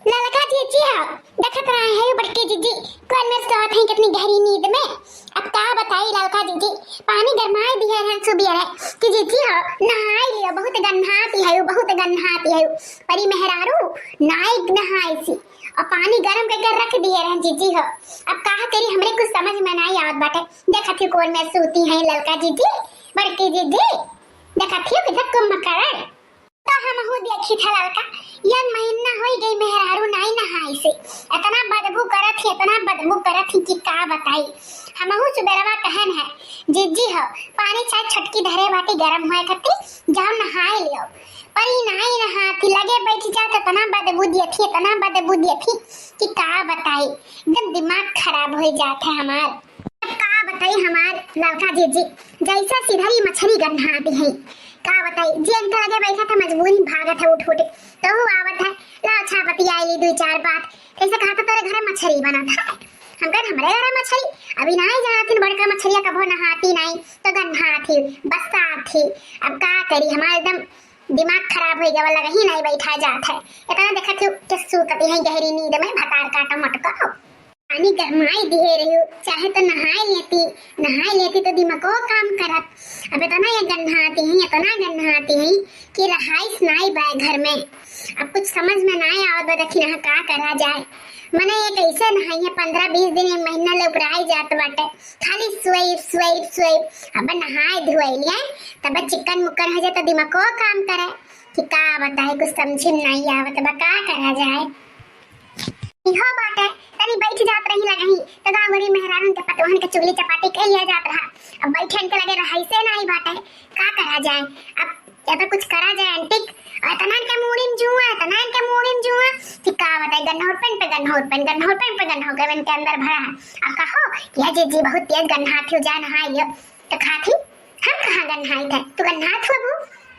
ललका जीजी हो देखत रहे है बड़के जीजी कौन में सोत है कितनी गहरी नींद में। अब का बताई ललका जीजी पानी गरमाए दिया है सुबह है कि जीजी हो नहाई लियो बहुत गन्हाती है परी मेहरारू नाई नहाई सी और पानी गरम करके रख दिए रहे जीजी हो। अब का करी हमरे कुछ समझ में नहीं आवत बाटे। देखत ही कौन में सोती है ललका जीजी बड़के जीजी देखत ही किधर कुम मकर तो हम हो देखी था लड़का ये महीना हो गई मेहरारू नहीं नहाई से इतना बदबू करत थी कि का बताई। हम हो सुबेरवा कहन है जीजी हो पानी चाहे छटकी धरे बाटी गरम होए करती जाओ नहाए लियो पर ही नहीं नहाती लगे बैठ जात इतना बदबू दिए थी कि का बताई एकदम दिमाग खराब हो जात है हमार। अब का बताई हमार लड़का जीजी जैसा सीधरी मछली गन्हाती है का बताई जी अंकल लगे बैठा था मजबूरी भागत है उठ तो वो आवत है ला अच्छा बतियाई दो चार बात कैसे कहा था तेरे घर मछली बना था हम कह हमरे घर मछली अभी नहीं जानती बड़का मछलियां कबो नहाती नहीं तो गन्हा थी बस्ता थी। अब का करी हमारा एकदम दिमाग खराब हो गया लगा ही नहीं बैठा जात है इतना देखा थी कि सूतती है गहरी नींद में भतार काटा मटका पानी गरमाई दिए रही हो चाहे तो नहाई लेती तो दिमागो काम करत। अब इतना ये गन्हाती हैं कि रहाइस नहीं बाय घर में। अब कुछ समझ में नहीं आवत देखी ना का करा जाए मने ये कैसे नहाई है 15-20 दिन एक महीना ले उपराई जात बाटे खाली स्वेप अब नहाए धोए लिया तब चिकन मुक्कर हो जाए तो दिमागो काम करे कि का बताए कुछ समझ में नहीं आवत बा का करा जाए। इहो बाटे तनी बैठ जात रही लगही तो गांव गरी मेहरान के पतवाहन के चुगली चपाटी के लिया जात रहा। अब बैठन के लगे रहाई से नहीं बाटे का करा जाए। अब या तो कुछ करा जाए एंटिक तनान के मूड़िन जुआ कि का बताए गन्नौर पेन पे गन्नौर गवन के अंदर भरा है। अब कहो ये जीजी बहुत तेज गन्हात हो जा नहाई लियो तो खाती हम कहां गन्हाई थे तू गन्हात हो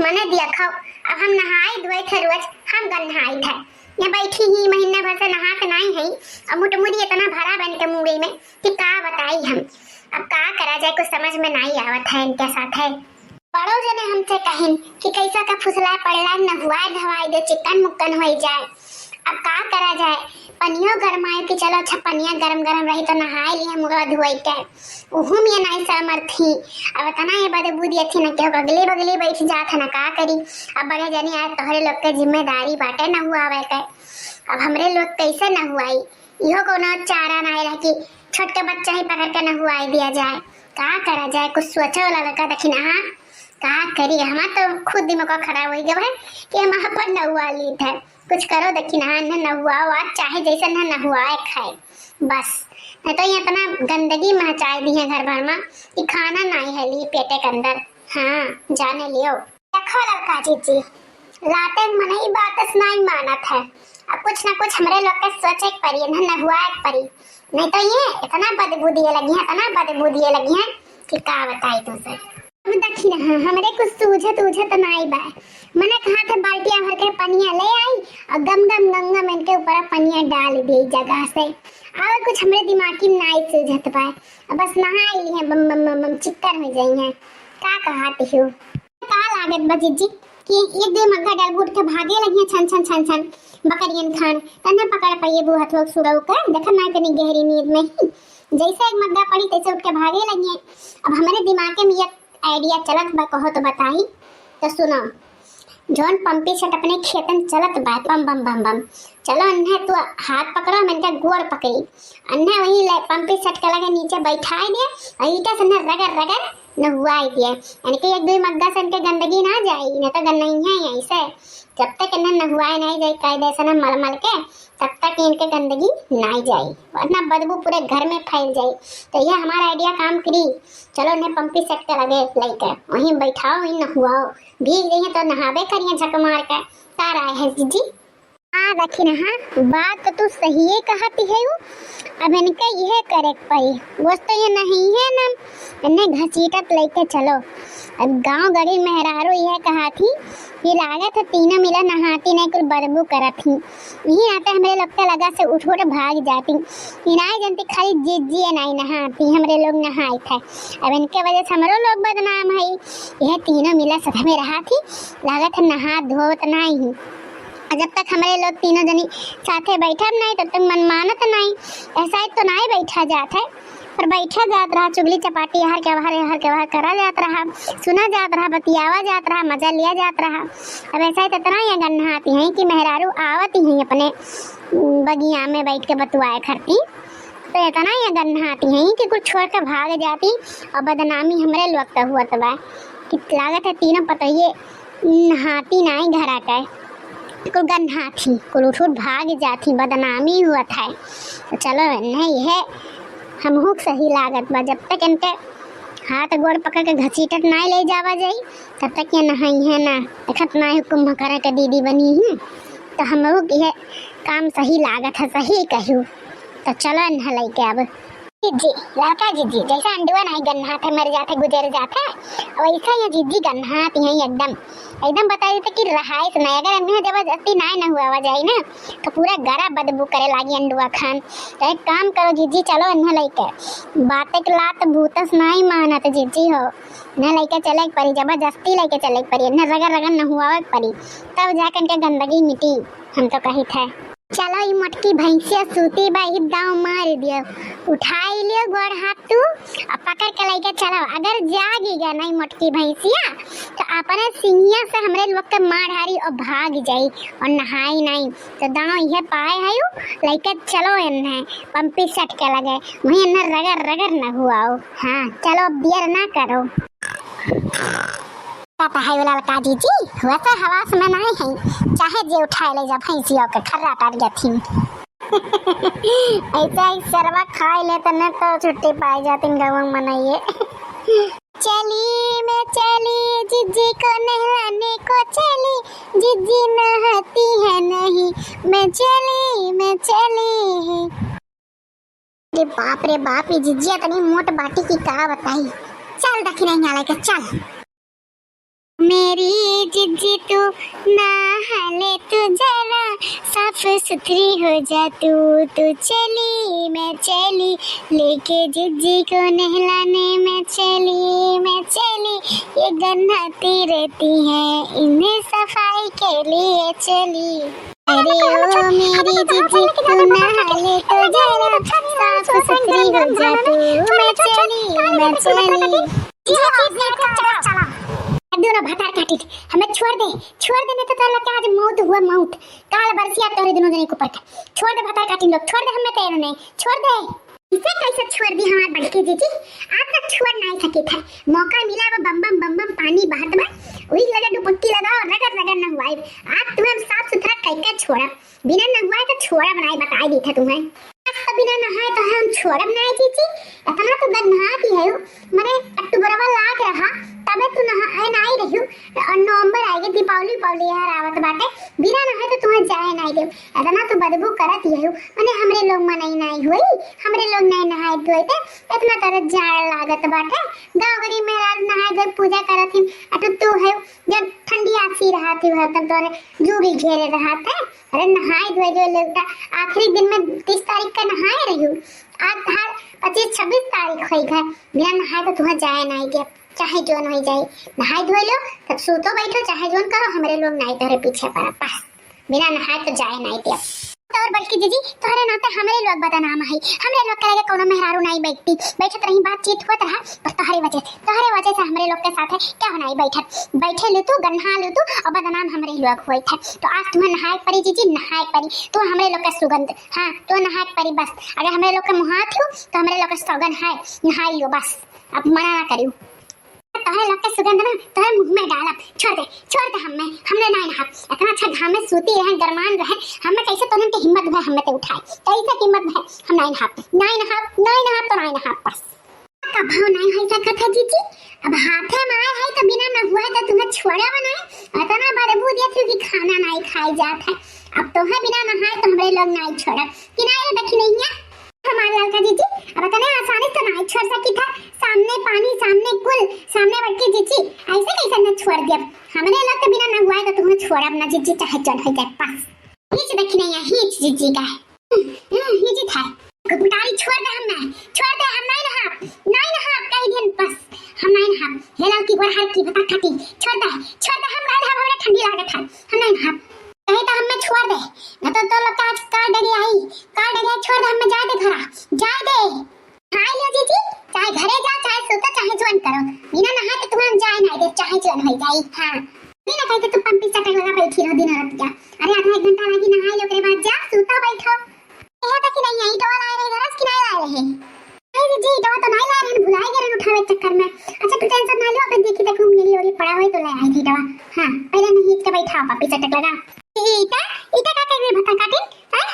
मने दिया खाओ। अब हम नहाई धोए थे रोज हम गन्हाई थे ये बैठी ही महीना भर से नहा के नहीं है अब मुटमुड़ी इतना भरा बन के मुड़ी में कि का बताई हम। अब का करा जाए कुछ समझ में नहीं आवत है इनके साथ है। बड़ो जने हमसे कहिन कि कैसा का फुसला पड़ला न हुआ धवाई दे चिकन मुक्कन हो जाए। अब का करा जाए पनियो गरमाए कि चलो अच्छा पनिया गरम रही तो नहाए लिए मुगा धोई के उहुम ये नहीं समर्थी। अब इतना ये बदबू दिए थी ना क्यों बगले बैठ जात ना का करी। अब बड़े जनी आज तोहरे लोग के जिम्मेदारी बाटे न हुआ आवे के अब हमरे लोग कैसे न हुआई इहो कोनो चारा नहीं रह कि छोटे बच्चा ही पकड़ के न हुआई दिया जाए। का करा जाए कुछ सोचो वाला लड़का देखी ना का करी हमारा तो खुद दिमाग खराब हो गया है कि हम अपन न हुआ ली थे कुछ करो देखी ना हुआ आज चाहे जैसा न हुआ है खाए बस नहीं तो ये इतना गंदगी मचाई दी है घर भर में कि खाना नहीं है ली पेटे के अंदर। हाँ जाने लियो देखो लड़का जीजी लाते मन ही बात नहीं मानत है। अब कुछ ना कुछ हमारे लोग के सोचे परी न हुआ एक परी नहीं तो ये इतना बदबू दिए लगी है कि का बताई तुमसे। देखी ना हमरे कुछ सूझत नहीं बा मने कहा थे बाल्टियां भर के पनिया ले आई और गंगा में इनके ऊपर पनिया डाल दी जगह से और कुछ हमरे दिमाग में नहीं सूझत पाए बस नहाई ली है बम चिक्कर हो जाई है का कहती हो का लागत बजी जी कि एक दो मग्गा डाल बूट के भागे लगी छन बकरियन खान तन्ने पकड़ पाइए बू हाथ लोग सुड़ाऊ का देखा ना इतनी गहरी नींद में ही जैसे एक मग्गा पड़ी तैसे उठ के भागे लगी। अब हमारे दिमाग में ये आइडिया चलत बा कहो तो बताई तो सुनो जौन पंपी सेट अपने खेतन चलत बा बम चलो अन्ने तू हाथ पकड़ो मैंने का गोड़ पकड़ी अन्ने वही पंपी सेट के लगे नीचे बैठाई दे और ईटा से रगड़ न हुआ दिया यानी कि एक दो मग्गा से इनके गंदगी ना जाए न तो गंदगी है ऐसे जब तक इन्हें न हुआ नहीं जाए कायदे से न मल के तब तक इनके गंदगी नहीं जाए वरना बदबू पूरे घर में फैल जाए। तो ये हमारा आइडिया काम करी चलो इन्हें पंपी सेट के लगे लेकर वहीं बैठाओ वहीं नहुआओ भीग गई है तो नहावे करिए झक मार कर तार आए है जीजी। हाँ देखी ना हाँ बात तो तू सही है कहती है वो अब इनके यह करे पाई वो तो ये नहीं है ना इन्हें घसीटत लेके चलो। अब गांव गड़ी मेहरारू यह कहा थी कि लागत है तीनों मिला नहाती नहीं कुल बदबू करत थी यही आते हमारे लोग के लगा से उठ भाग जाती नहीं जानती खाली जीजी नहीं नहाती हमारे लोग नहाए थे। अब इनके वजह से हमारे लोग बदनाम है यह तीनों मिला सदा में रहा थी लागत है नहा धोत नहीं जब तक हमारे लोग तीनों जनी साथे बैठब नहीं तब तक मन मानत नहीं। ऐसा तो नहीं बैठा जात है, पर बैठा जात रहा, चुगली चपाटी हर के बाहर करा जात रहा, सुना जात रहा, बतियावा जात रहा, मजा लिया जात रहा। अब ऐसा ही इतना ये गन्ना आती हैं कि मेहरारू आवत ही हैं अपने बगिया में बैठ के बतुआए करती, तो इतना ये गन्ना आती हैं कि कुछ छोड़ कर भाग जाती और बदनामी हमरे लोग का हुआ तबा कि लागत है तीनों पतइये नहाती नहीं घर आकर, कुल गन्ना थी, कुल उठ भाग जाती, बदनामी हुआ था। तो चलो नहीं है हमहू सही लागत बा, जब तक इनके हाथ गोड़ पकड़ के घसीटत नहीं ले जावा जाई तब तक ये नहाई है ना देखत ना हुक्म करे के दीदी बनी हूँ, तो हमहू यह काम सही लागत है, सही कहूँ। तो चलो नहलाई के अब जीजी लड़का जीजी जैसा अंडुआ नहीं गन्ना थे मर जाते गुजर जाते वैसा ये जीजी गन्ना हैं एकदम एकदम बता देते कि रहाइश नहीं, अगर अंडुआ जबरदस्ती ना हुआ जाए ना तो पूरा गरा बदबू करे लागी अंडुआ खान। तो एक काम करो जीजी, चलो इन्हें लेके बातें के लात भूतस नहीं मानत जीजी हो, न लेके चले परी, जबरदस्ती लेके चले परी, न रगड़ रगड़ न हुआ परी, तब जाकर के गंदगी मिटी। हम तो कही थे चलो ये मोटकी भैंसिया सूती बा ही दाव मार दियो, उठाई लियो गोड़ हाथ तू और पकड़ के लेके चलो। अगर जागी गया नहीं मोटकी भैंसिया तो अपने सिंहिया से हमरे लोग के मार हारी और भाग जाई और नहाई नहीं, तो दाव ये पाए है लेके चलो इन्हें पंपी सट के लगे वहीं इन्हें रगड़ रगड़ न हुआ हो। हाँ चलो अब देर ना करो। लड़का जीजी वैसे हवास में नहीं है, चाहे जे उठाए ले जा भैंसियों के खर्रा काट जाती ऐसा ही सरवा खाए ले तो न तो छुट्टी पाई जाती गवंग मनाइए। चली मैं चली जीजी को नहलाने को चली, जीजी नहाती है नहीं, मैं चली। अरे बाप रे बाप, ये जीजी इतनी मोट बाटी की का बताई। चल दखी नहीं आले के चल मेरी जिज्जी तू नहाले तू जरा साफ सुथरी हो जा तू चली मैं चली लेके जिज्जी को नहलाने में चली ये गन्नाती रहती है इन्हें सफाई के लिए चली। अरे ओ मेरी जिज्जी तू नहाले तो जरा साफ सुथरी हो जा तू मैं चली। दोनों भतार काटिट हमें छोड़ दे नहीं तो तेरा लगता है आज मौत हुआ मौत, काल बरसिया तोरे दोनों जने को पड़ता। छोड़ दे भतार काटिन लोग, छोड़ दे हमें तेरे ने छोड़ दे। इसे कैसे छोड़ दी हमारे बड़के जीजी, आज तक छोड़ नहीं सके थे, मौका मिला वो बम बम पानी बहत में वही लगा डुबकी लगा और रगड़ न हुआ। आज तुम्हें साफ सुथरा करके छोड़ा, बिना न हुआ तो छोड़ा बनाई बताई दी था तुम्हें, बिना नहाए तो हम छोड़ब नहीं जीजी। इतना तो नहाती है मरे अक्टूबरवा लाग रहा तबे तू नहाए नहीं रही और नवंबर आएगी दीपावली यार आवत बाटे, बिना नहाए तो तुम्हें जाए नहीं दे। इतना तो बदबू करत ही है माने हमरे लोग मनाई नहीं हुई, हमरे लोग नहीं नहाए धोए थे, इतना तरह जाड़ लागत बाटे। गाँव गरी में रात नहाए धोए पूजा करत ही अटू तू है जब ठंडी आसी रहा थी वह तब तोरे जूगी घेरे रहा था। अरे नहाए धोए जो लोग आखिरी दिन में 30 तारीख का नहाए रही हूँ, आज हर 25-26 तारीख हुई है, बिना नहाए तो तुम्हें जाए नहीं गया, चाहे जोन हो जाए नहाए धोए लो तब सूतो बैठो चाहे जोन करो, हमारे लोग नहीं तोरे पीछे पड़ा बस, बिना नहाए तो जाए नहीं दिया। तो और बल्कि जीजी तोहरे नाते हमारे लोग बदनाम है, हमारे लोग करेगा कोनो मेहरारू नहीं बैठत रही बातचीत होत रहा, पर तोहरे वजह से हमारे लोग के साथ है क्या नहीं बैठे लू तू गन्हा लू तू और बदनाम हमारे लोग हुए थे। तो आज तुम्हें नहाए परी जीजी, नहाए परी तो हमारे लोग का सुगंध, हाँ तो नहाए परी बस, अगर हमारे लोग का मुहात हो तो हमारे लोग का सौगंध है नहाई लो बस, अब मना ना करियो। तोहरे लोग के सुगंध ना तोहरे मुंह में डालब, छोड़ दे हमने नहीं नहा, इतना अच्छा घाम में सूती रहे गरमान रहे, हमें कैसे तोहरे के हिम्मत है हमें ते उठाए, कैसे हिम्मत है हम नहीं नहा तो नहीं नहा बस का भाव नहीं है ऐसा कथा जीजी। अब हाथे में आए है तो बिना न हुआ तो तुम्हें छोड़ा बनाए, इतना बदबू दिया थी कि खाना नहीं खाई जात है, अब तो है बिना नहाए तो हमारे लोग नहीं छोड़ा किनारे देखी नहीं है हमारे लड़का जीजी। अब इतने आसानी तो नहीं छोड़ सकी था, सामने पानी सामने कुल सामने बड़की जीजी ऐसे कैसे न छोड़ दिया, हमारे लोग तो बिना न हुआ तो तुम्हें छोड़ा अपना जीजी चाहे चढ़ हो जाए पास हिच देखी नहीं है हिच जीजी का हिच था गुटारी छोड़ दे हम नहीं नहा कई दिन बस हम नहीं नहा हेला की गोर हाथ की बता खाती छोड़ दे हम नहीं नहा, हमरा ठंडी लागत है हम नहीं नहा कहे तो हमें छोड़ दे न तो लोग काज का डगे आई का डगे छोड़ दे हमें जा दे घरा जा दे हाय लो जीजी चाहे घरे जा चाहे सोता चाहे जोन करो बिना नहा के तुम जाए ना दे चाहे जोन हो जाई हां नहीं ना कहे कि तू पंपी सटक लगा बैठी रहो दिन रात क्या अरे आधा एक घंटा लगी नहाई लो के बाद जा सोता बैठो यह तक नहीं आई डोल आ रहे घरस की नहीं आ रहे नहीं जी डोल तो नहीं ला रहे भुलाई गए उठावे चक्कर में अच्छा तू टेंशन ना लो अब देखी देखो मेरी ओरी पड़ा हुआ तो ले आई थी दवा हां पहले नहीं इसके बैठा पंपी सटक लगा ईटा ईटा का करे बता काटिन हैं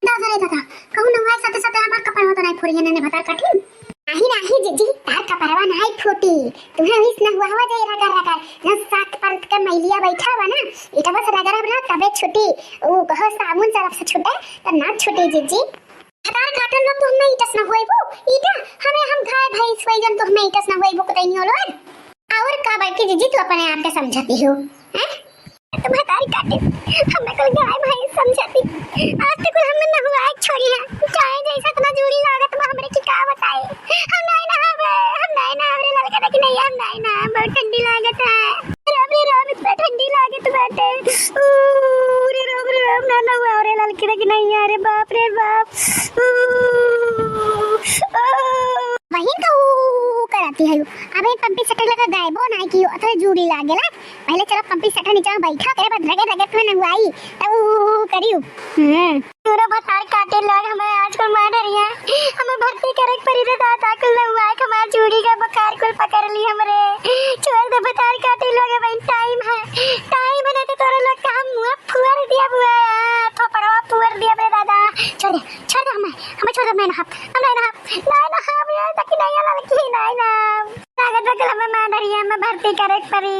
दादा दादा कहू न हुआ सते सते हमार कपड़वा तो नहीं फोड़ी ने बता काटिन नहीं जीजी तार कपड़वा नहीं फूटी तुम्हें विस न हुआ जाए रगर रगर न सात परत के मैलिया बैठा हुआ ना इटा बस रगर बना तबे छुटी ओ कहो साबुन सरफ से छूटे तो ना छुटी जीजी तार काटन लोग तो हमें इटस न होइबो ईटा हमें हम गाय भैंस वैजन तो हमें इटस न होइबो कतई नहीं होलो और का बाकी जीजी तू अपने आप के समझती हो हैं तुम्हें तारी काटे हमें कोई गाय भैंस समझती आज तक हमें न हुआ एक छोड़ी है चाहे जैसा तना जुड़ी लागत में हमरे की का बताए हम नहीं ना रे लड़का देख नहीं हम नहीं ना बहुत ठंडी लागत है रब इतना ठंडी लागत बैठे रे रब ना हुआ रे लड़की देख नहीं अरे बाप रे बाप वही का कराती है अबे पंपी सटक लगा गायबो ना की अथवा जुड़ी लागेला पहले चलो पंपी सटक नीचे बैठा करे बाद रगे रगे तो न हुआई तब करियो पूरा बतार काटे लग हमें आजकल मार रही है हमें भर्ती करे परी रे दादा कुल न हुआ हमार जुड़ी का बुखार कुल पकड़ ली हमरे छोड़ दे बतार काटे लगे भाई टाइम है तो तोरा लोग का हम मुंह फुअर दिया बुआ थोपड़वा फुअर दिया रे दादा छोड़ दे हमें छोड़ दे मैं ना ये तक नहीं आला कि नहीं ना लागत है हमें मार रही है हमें भर्ती करे परी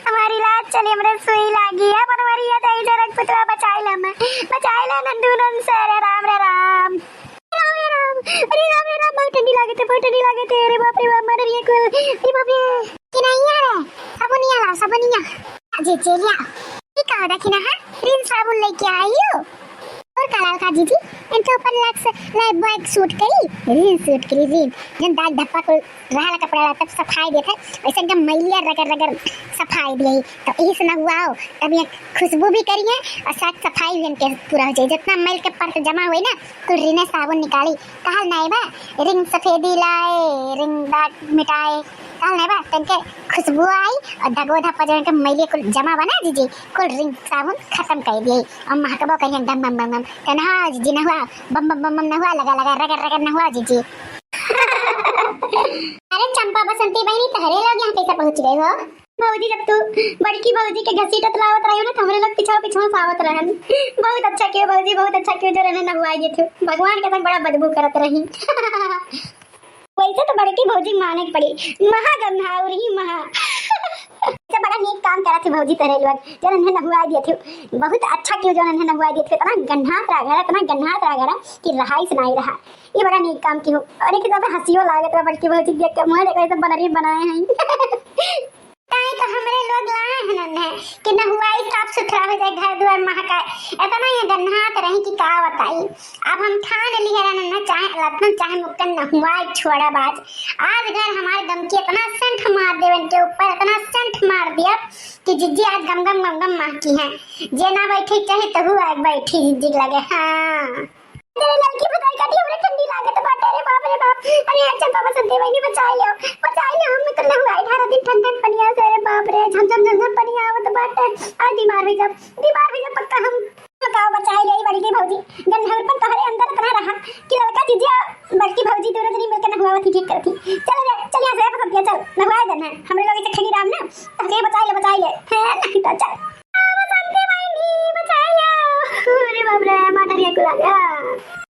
हमारी इलाज चली हमरे सुई लागी है पर हमारी ये दई जरक पुतवा बचाई ले नंदू नंद से रे राम बहुत ठंडी लागत है अरे बाप रे मर रही है कुल अरे बाप रे कि नहीं आ रहा साबुनिया जी लिया ठीक है देखिना है रिन साबुन लेके आई हो और कलाल का जीजी इनके ऊपर लाइफ बॉय सूट करी जन दाग धप्पा को रहला कपड़ा तब सफाई देते वैसे एकदम मैलिया रगर सफाई दिए तो इस न हुआ हो तब ये खुशबू भी करी है और साथ सफाई भी इनके पूरा हो जाए जितना मैल के परत जमा हुई ना तो रिने साबुन निकाली कहल नहीं बा रिंग सफेदी लाए रिंग दाग मिटाए कहल नहीं बा तनके खुशबू आई और दगो धप्पा जन के मैलिया को जमा बना जीजी कुल रिंग साबुन खत्म कर दिए और महकबो करिए डम बम बम तो ना हुआ जीजी न हुआ बम बम बम न हुआ लगा रगर न हुआ जीजी अरे चंपा बसंती बहनी तहरे लोग यहाँ कैसे पहुँच गए हो भौजी जब तू बड़की भौजी के घसीटत लावत रही हो ना तो हमरे लोग पीछे सावत रहन बहुत अच्छा कियो भौजी बहुत अच्छा कियो जो रहने न हुआ ये थे भगवान के संग बड़ा बदबू करत रही वैसे तो बड़की भौजी माने की पड़ी महा गंधाउरी महा से बड़ा नेक काम करा थी भौजी तेरे लोग जो इन्हें नहुआ दिए थे बहुत अच्छा क्यों जो इन्हें नहुआ दिए थे इतना गन्हात रहा कि रहाई सुनाई रहा ये बड़ा नेक काम की हो और एक तो हंसियो लागत है बड़की भौजी देख के मुंह देख तो बनरी बनाए हैं ताई तो हमरे लोग लाए हैं न कि नहुआ साफ सुथरा हो जाए घर द्वार महकाए इतना ये गन्हात रही कि का बताई अब हम ठान लिए रहना चाहे लतन चाहे मुक्तन नहुआ छोड़ा बाज आज घर हमारे दम की इतना सेंट मार दे इनके ऊपर इतना सेंट मार दिया कि जिज्जी आज गम गम महकी है जे ना बैठी चाहे तहु आज बैठी जिज्जी लगे हाँ तेरे लड़की बताई काटी हमरे ठंडी लागत बाटे रे बाप अरे चंपा बसंती बहनी बचाई लो हम तो नहुआ 18 दिन ठंडन पनिया से रे बाप रे झम पनिया आवत बाटे आज बीमार हो जब पक्का हम बताओ बचाई ले बड़की भौजी गन्हार पर तोहरे अंदर इतना रहा कि लड़का जीजिया बड़की भौजी दोनों जनी मिलकर नहुआ थी ठीक करती चल यहाँ से पकड़ के चल नहुआ देना हमरे लोग इसे खड़ी राम ना तके बचाई ले है नहीं तो चल बसंती बहनी बचाई लो अरे बाप रे माता रे को लगा